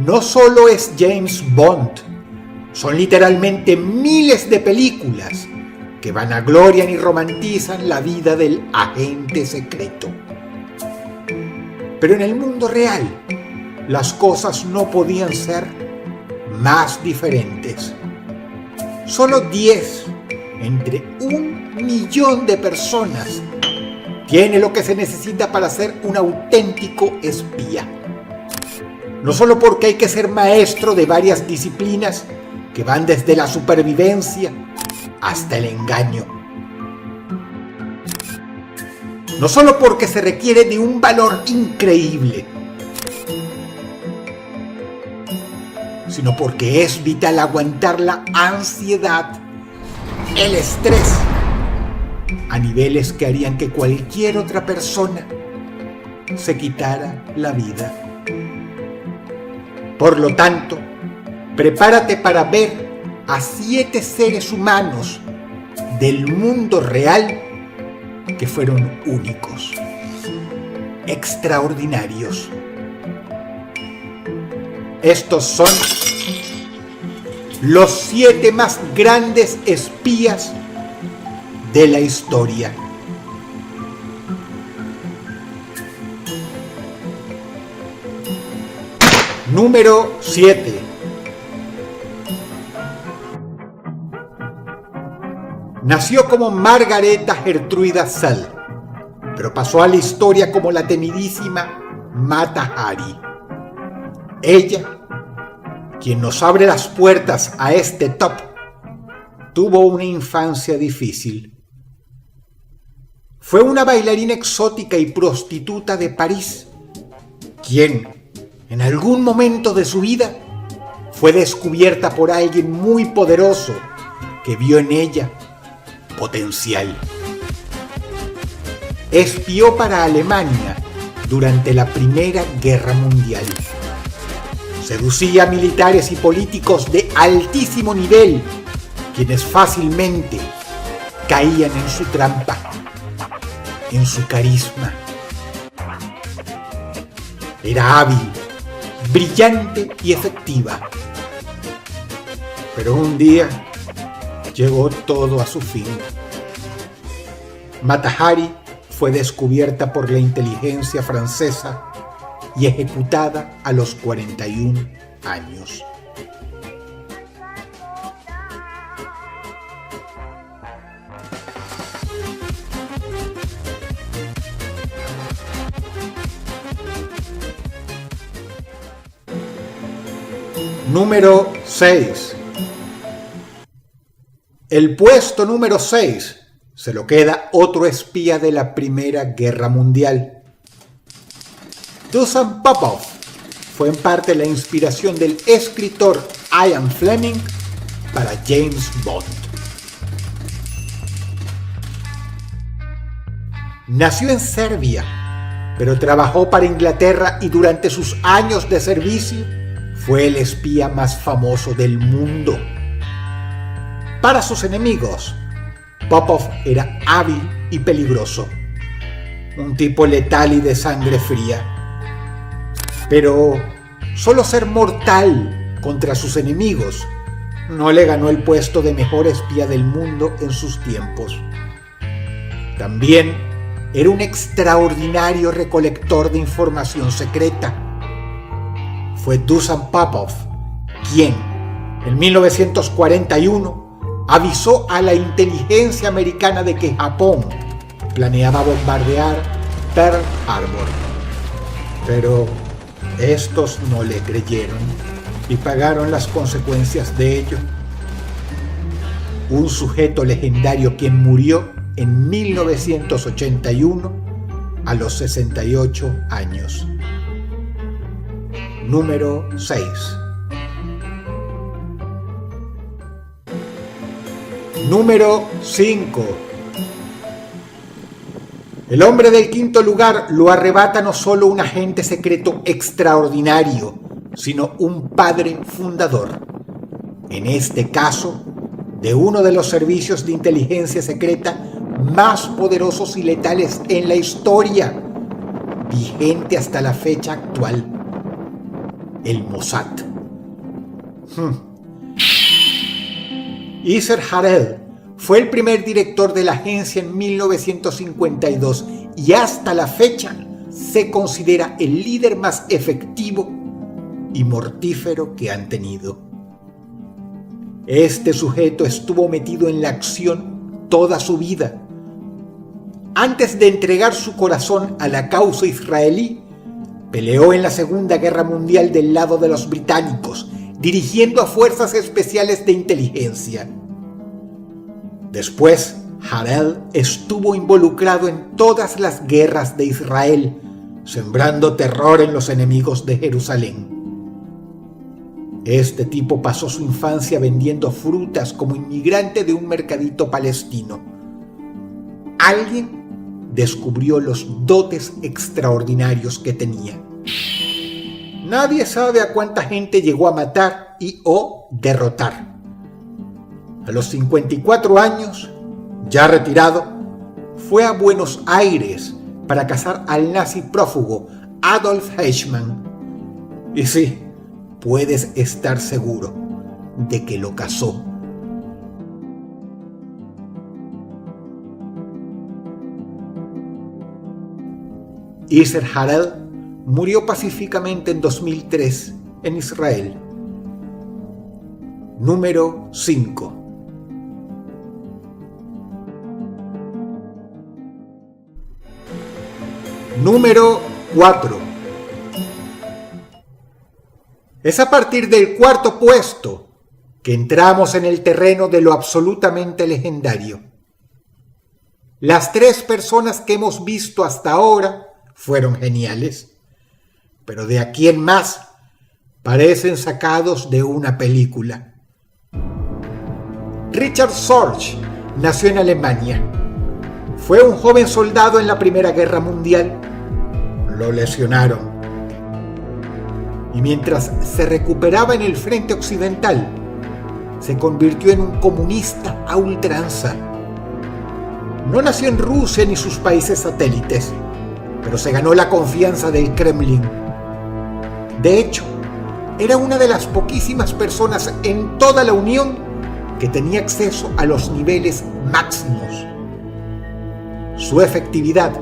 no solo es James Bond, son literalmente miles de películas que vanaglorian y romantizan la vida del agente secreto. Pero en el mundo real, las cosas no podían ser más diferentes. Solo 10 entre 1.000.000 de personas tiene lo que se necesita para ser un auténtico espía. No solo porque hay que ser maestro de varias disciplinas que van desde la supervivencia hasta el engaño. No solo porque se requiere de un valor increíble, sino porque es vital aguantar la ansiedad, el estrés, a niveles que harían que cualquier otra persona se quitara la vida. Por lo tanto, prepárate para ver a 7 seres humanos del mundo real que fueron únicos, extraordinarios. Estos son los 7 más grandes espías de la historia. Número 7. Nació como Margareta Gertruida Sell, pero pasó a la historia como la temidísima Mata Hari. Ella, quien nos abre las puertas a este top, tuvo una infancia difícil. Fue una bailarina exótica y prostituta de París, quien, en algún momento de su vida, fue descubierta por alguien muy poderoso que vio en ella potencial. Espió para Alemania durante la Primera Guerra Mundial. Seducía a militares y políticos de altísimo nivel, quienes fácilmente caían en su trampa, en su carisma. Era hábil, brillante y efectiva. Pero un día llegó todo a su fin. Mata Hari fue descubierta por la inteligencia francesa y ejecutada a los 41 años. Número 6. El puesto número 6 se lo queda otro espía de la Primera Guerra Mundial. Dusan Popov fue en parte la inspiración del escritor Ian Fleming para James Bond. Nació en Serbia, pero trabajó para Inglaterra y durante sus años de servicio fue el espía más famoso del mundo. Para sus enemigos, Popov era hábil y peligroso, un tipo letal y de sangre fría. Pero solo ser mortal contra sus enemigos no le ganó el puesto de mejor espía del mundo en sus tiempos. También era un extraordinario recolector de información secreta. Fue Dusan Popov quien, en 1941, avisó a la inteligencia americana de que Japón planeaba bombardear Pearl Harbor. Pero estos no le creyeron y pagaron las consecuencias de ello. Un sujeto legendario quien murió en 1981 a los 68 años. Número 6. Número 5. El hombre del quinto lugar lo arrebata no solo un agente secreto extraordinario, sino un padre fundador. En este caso, de uno de los servicios de inteligencia secreta más poderosos y letales en la historia, vigente hasta la fecha actual. el Mossad. Isser Harel fue el primer director de la agencia en 1952 y hasta la fecha se considera el líder más efectivo y mortífero que han tenido. Este sujeto estuvo metido en la acción toda su vida. Antes de entregar su corazón a la causa israelí, peleó en la Segunda Guerra Mundial del lado de los británicos, dirigiendo a fuerzas especiales de inteligencia. Después, Harel estuvo involucrado en todas las guerras de Israel, sembrando terror en los enemigos de Jerusalén. Este tipo pasó su infancia vendiendo frutas como inmigrante de un mercadito palestino. Alguien descubrió los dotes extraordinarios que tenía. Nadie sabe a cuánta gente llegó a matar o derrotar. A los 54 años, ya retirado, fue a Buenos Aires para cazar al nazi prófugo Adolf Eichmann. Y sí, puedes estar seguro de que lo cazó. Isser Harel murió pacíficamente en 2003 en Israel. Número 5. Número 4. Es a partir del cuarto puesto que entramos en el terreno de lo absolutamente legendario. Las 3 personas que hemos visto hasta ahora fueron geniales, pero de aquí en más parecen sacados de una película. Richard Sorge nació en Alemania. Fue un joven soldado en la Primera Guerra Mundial. Lo lesionaron. Y mientras se recuperaba en el frente occidental, se convirtió en un comunista a ultranza. No nació en Rusia ni sus países satélites, pero se ganó la confianza del Kremlin. De hecho, era una de las poquísimas personas en toda la Unión que tenía acceso a los niveles máximos. Su efectividad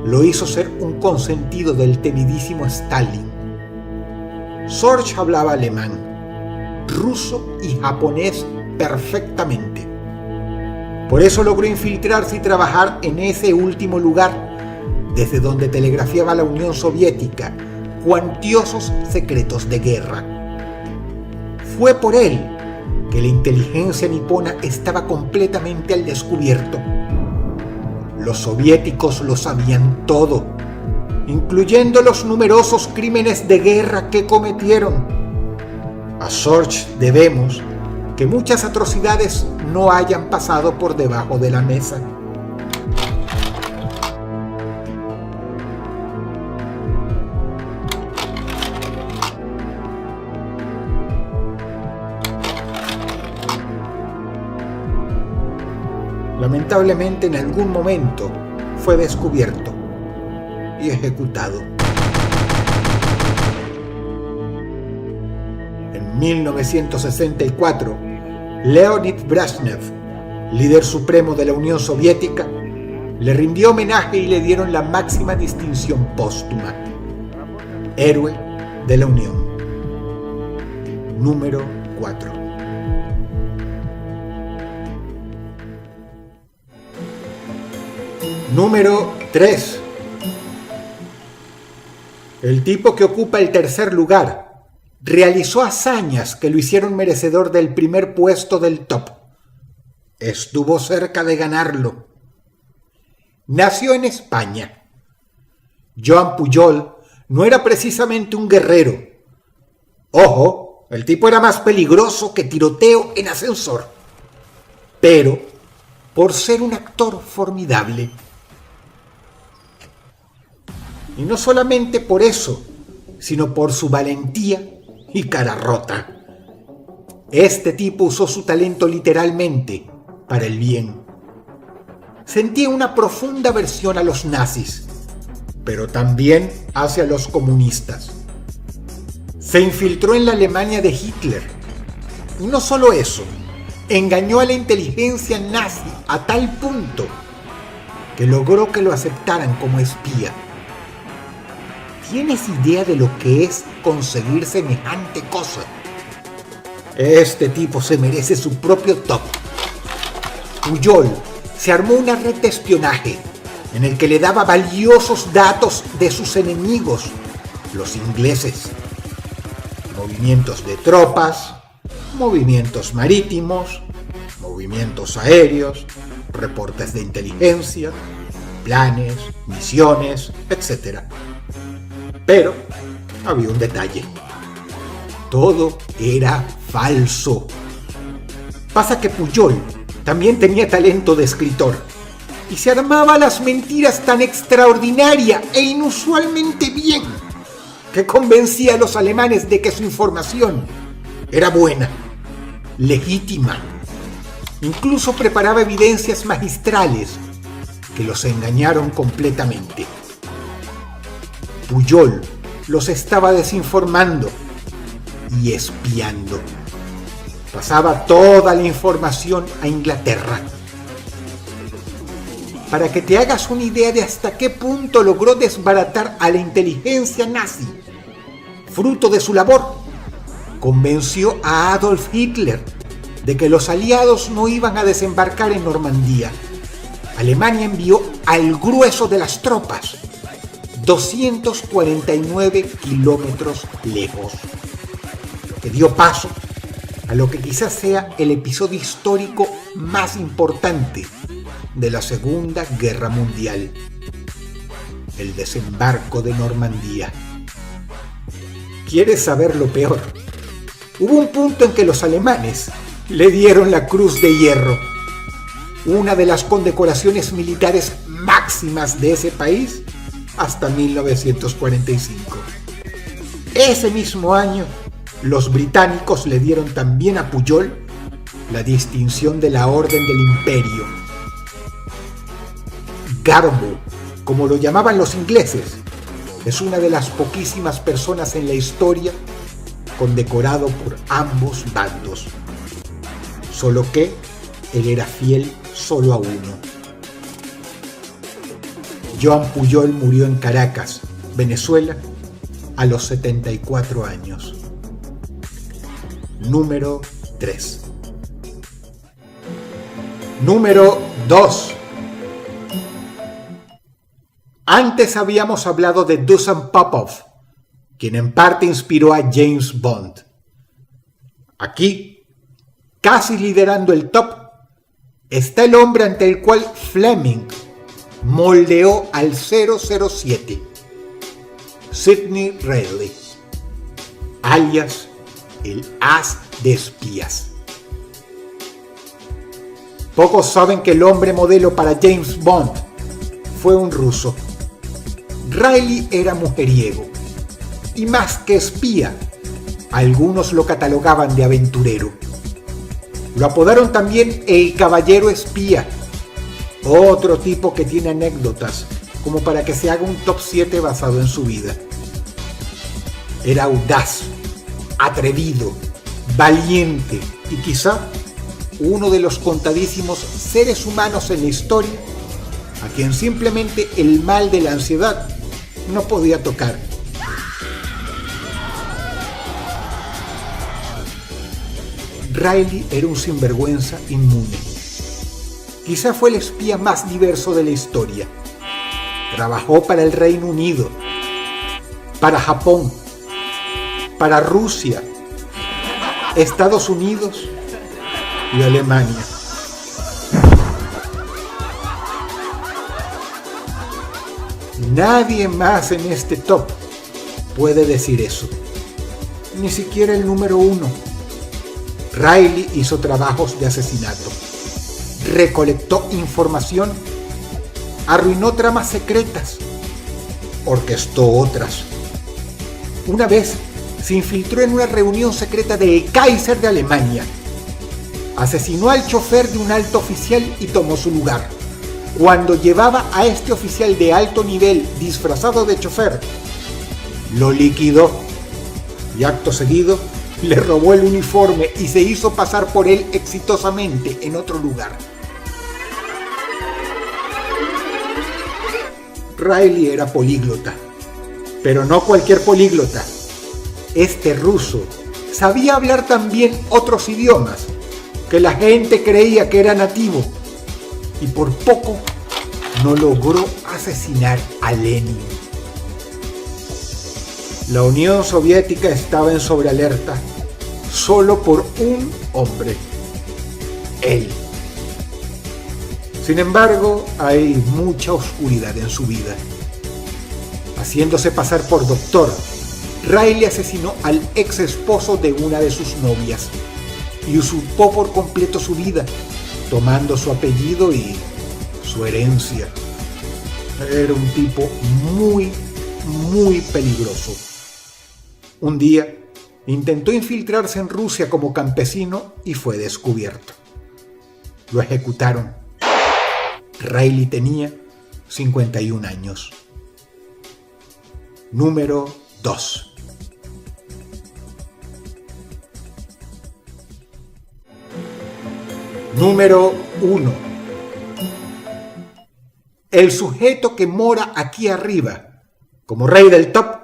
lo hizo ser un consentido del temidísimo Stalin. Sorge hablaba alemán, ruso y japonés perfectamente. Por eso logró infiltrarse y trabajar en ese último lugar, desde donde telegrafiaba la Unión Soviética cuantiosos secretos de guerra. Fue por él que la inteligencia nipona estaba completamente al descubierto. Los soviéticos lo sabían todo, incluyendo los numerosos crímenes de guerra que cometieron. A Sorge debemos que muchas atrocidades no hayan pasado por debajo de la mesa. Lamentablemente, en algún momento fue descubierto y ejecutado. En 1964, Leonid Brezhnev, líder supremo de la Unión Soviética, le rindió homenaje y le dieron la máxima distinción póstuma: Héroe de la Unión. Número 4. Número 3. El tipo que ocupa el tercer lugar realizó hazañas que lo hicieron merecedor del primer puesto del top. Estuvo cerca de ganarlo. Nació en España. Joan Pujol no era precisamente un guerrero. Ojo, el tipo era más peligroso que tiroteo en ascensor. Pero por ser un actor formidable. Y no solamente por eso, sino por su valentía y cara rota. Este tipo usó su talento literalmente para el bien. Sentía una profunda aversión a los nazis, pero también hacia los comunistas. Se infiltró en la Alemania de Hitler. Y no solo eso, engañó a la inteligencia nazi a tal punto que logró que lo aceptaran como espía. ¿Tienes idea de lo que es conseguir semejante cosa? Este tipo se merece su propio top. Pujol se armó una red de espionaje en el que le daba valiosos datos de sus enemigos, los ingleses. Movimientos de tropas, movimientos marítimos, movimientos aéreos, reportes de inteligencia, planes, misiones, etc. Pero había un detalle. Todo era falso. Pasa que Pujol también tenía talento de escritor y se armaba las mentiras tan extraordinaria e inusualmente bien que convencía a los alemanes de que su información era buena, legítima. Incluso preparaba evidencias magistrales que los engañaron completamente. Pujol los estaba desinformando y espiando. Pasaba toda la información a Inglaterra. Para que te hagas una idea de hasta qué punto logró desbaratar a la inteligencia nazi, fruto de su labor, convenció a Adolf Hitler de que los aliados no iban a desembarcar en Normandía. Alemania envió al grueso de las tropas 249 kilómetros lejos, que dio paso a lo que quizás sea el episodio histórico más importante de la Segunda Guerra Mundial: el desembarco de Normandía. ¿Quieres saber lo peor? Hubo un punto en que los alemanes le dieron la Cruz de Hierro, una de las condecoraciones militares máximas de ese país, hasta 1945. Ese mismo año, los británicos le dieron también a Pujol la distinción de la Orden del Imperio. Garbo, como lo llamaban los ingleses, es una de las poquísimas personas en la historia condecorado por ambos bandos. Solo que él era fiel solo a uno. Joan Pujol murió en Caracas, Venezuela, a los 74 años. Número 3. Número 2. Antes habíamos hablado de Dusan Popov, quien en parte inspiró a James Bond. Aquí, casi liderando el top, está el hombre ante el cual Fleming moldeó al 007, Sidney Reilly, alias el as de espías. Pocos saben que el hombre modelo para James Bond fue un ruso. Reilly era mujeriego y más que espía, algunos lo catalogaban de aventurero. Lo apodaron también el caballero espía, otro tipo que tiene anécdotas como para que se haga un top 7 basado en su vida. Era audaz, atrevido, valiente y quizá uno de los contadísimos seres humanos en la historia a quien simplemente el mal de la ansiedad no podía tocar. Reilly era un sinvergüenza inmune. Quizá fue el espía más diverso de la historia. Trabajó para el Reino Unido, para Japón, para Rusia, Estados Unidos y Alemania. Nadie más en este top puede decir eso. Ni siquiera el número 1. Reilly hizo trabajos de asesinato, recolectó información, arruinó tramas secretas, orquestó otras. Una vez se infiltró en una reunión secreta del Kaiser de Alemania, asesinó al chofer de un alto oficial y tomó su lugar. Cuando llevaba a este oficial de alto nivel disfrazado de chofer, lo liquidó, y acto seguido le robó el uniforme y se hizo pasar por él exitosamente en otro lugar. Riley era políglota, pero no cualquier políglota. Este ruso sabía hablar también otros idiomas que la gente creía que era nativo y por poco no logró asesinar a Lenin. La Unión Soviética estaba en sobrealerta solo por un hombre, él. Sin embargo, hay mucha oscuridad en su vida. Haciéndose pasar por doctor, Riley asesinó al ex esposo de una de sus novias y usurpó por completo su vida, tomando su apellido y su herencia. Era un tipo muy peligroso. Un día intentó infiltrarse en Rusia como campesino y fue descubierto. Lo ejecutaron. Riley tenía 51 años. Número 2. Número 1. El sujeto que mora aquí arriba, como rey del top,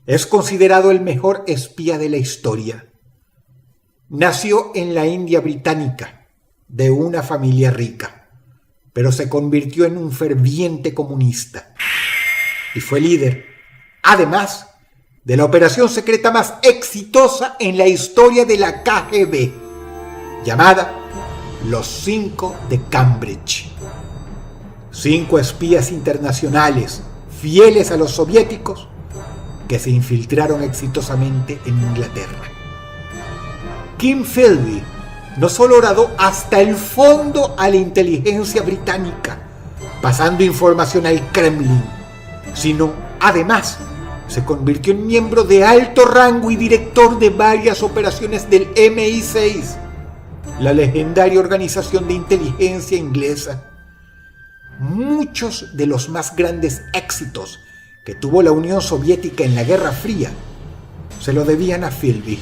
es considerado el mejor espía de la historia. Nació en la India británica, de una familia rica, pero se convirtió en un ferviente comunista y fue líder, además, de la operación secreta más exitosa en la historia de la KGB, llamada Los 5 de Cambridge. 5 espías internacionales fieles a los soviéticos que se infiltraron exitosamente en Inglaterra. Kim Philby no solo horadó hasta el fondo a la inteligencia británica, pasando información al Kremlin, sino, además, se convirtió en miembro de alto rango y director de varias operaciones del MI6, la legendaria organización de inteligencia inglesa. Muchos de los más grandes éxitos que tuvo la Unión Soviética en la Guerra Fría se lo debían a Philby.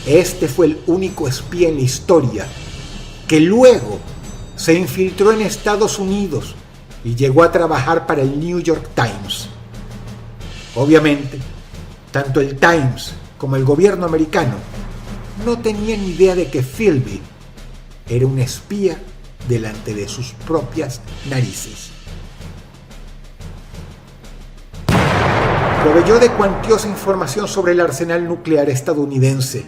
Este fue el único espía en la historia que luego se infiltró en Estados Unidos y llegó a trabajar para el New York Times. Obviamente, tanto el Times como el gobierno americano no tenían idea de que Philby era un espía delante de sus propias narices. Proveyó de cuantiosa información sobre el arsenal nuclear estadounidense